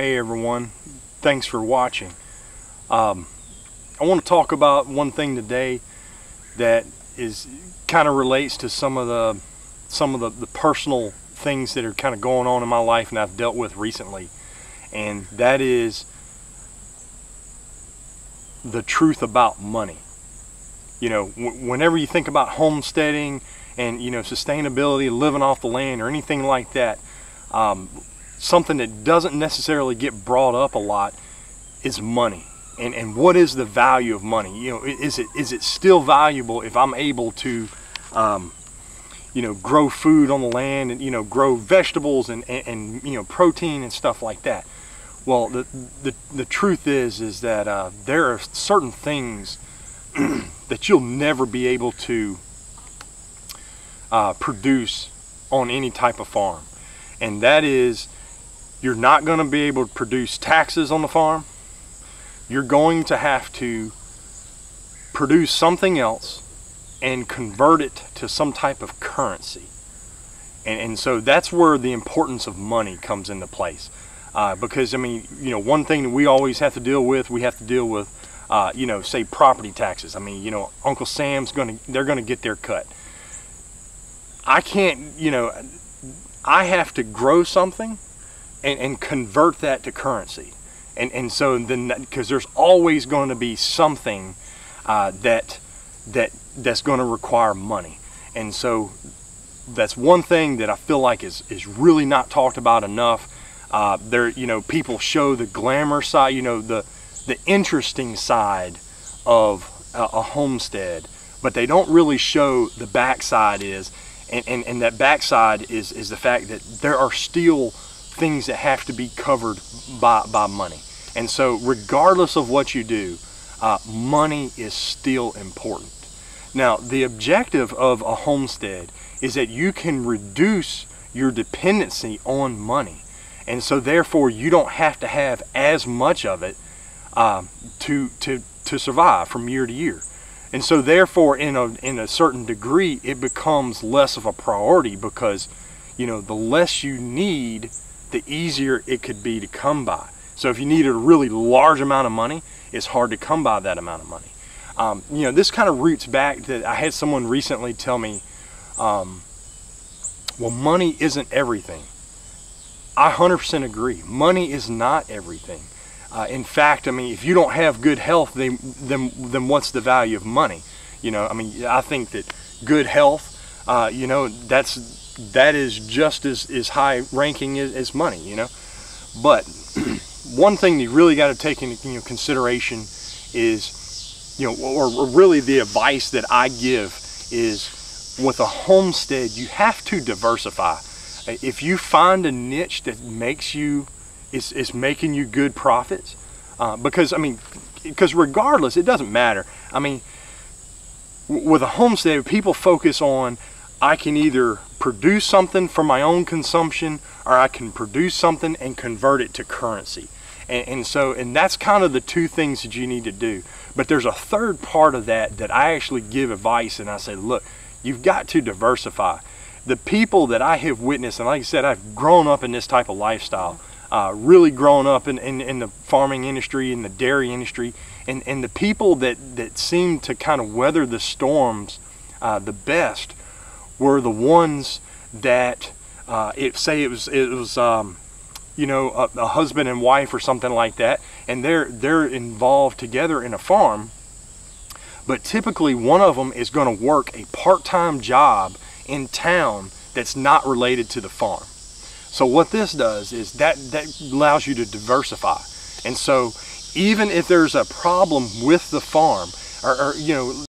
Hey everyone, thanks for watching. I want to talk about one thing today that is kind of relates to some of the personal things that are kind of going on in my life and I've dealt with recently, and that is the truth about money. You know, whenever you think about homesteading and sustainability, living off the land or anything like that, something that doesn't necessarily get brought up a lot is money. And what is the value of money? Is it still valuable if I'm able to grow food on the land and grow vegetables and protein and stuff like that? Well, the truth is that there are certain things that you'll never be able to produce on any type of farm, and that is, you're not going to be able to produce taxes on the farm. You're going to have to produce something else and convert it to some type of currency, and so that's where the importance of money comes into place. Because I mean, one thing that we always have to deal with, say property taxes. I mean, Uncle Sam's they're gonna get their cut. I can't, I have to grow something and convert that to currency. And so then, because there's always going to be something that's going to require money. And so that's one thing that I feel like is really not talked about enough. People show the glamour side, the interesting side of a homestead, but they don't really show the backside and that backside is the fact that there are still things that have to be covered by money. And so regardless of what you do, money is still important. Now, the objective of a homestead is that you can reduce your dependency on money. And so therefore you don't have to have as much of it to survive from year to year. And so therefore in a certain degree it becomes less of a priority, because the less you need, the easier it could be to come by. So if you needed a really large amount of money, it's hard to come by that amount of money. This kind of roots back that I had someone recently tell me, well, money isn't everything. I 100% agree. Money is not everything. In fact, I mean, if you don't have good health, then what's the value of money? I mean, I think that good health, that is just as high ranking as money, But one thing you really got to take into consideration is, or really the advice that I give is, with a homestead, you have to diversify. If you find a niche that makes you, is making you good profits, because regardless, it doesn't matter. I mean, with a homestead, people focus on, I can either produce something for my own consumption, or I can produce something and convert it to currency. And that's kind of the two things that you need to do. But there's a third part of that I actually give advice, and I say, look, you've got to diversify. The people that I have witnessed, and like I said, I've grown up in this type of lifestyle, really grown up in the farming industry, in the dairy industry, and the people that seem to kind of weather the storms the best were the ones that, say it was a husband and wife or something like that, and they're involved together in a farm, but typically one of them is going to work a part-time job in town that's not related to the farm. So what this does is that allows you to diversify. And so even if there's a problem with the farm, or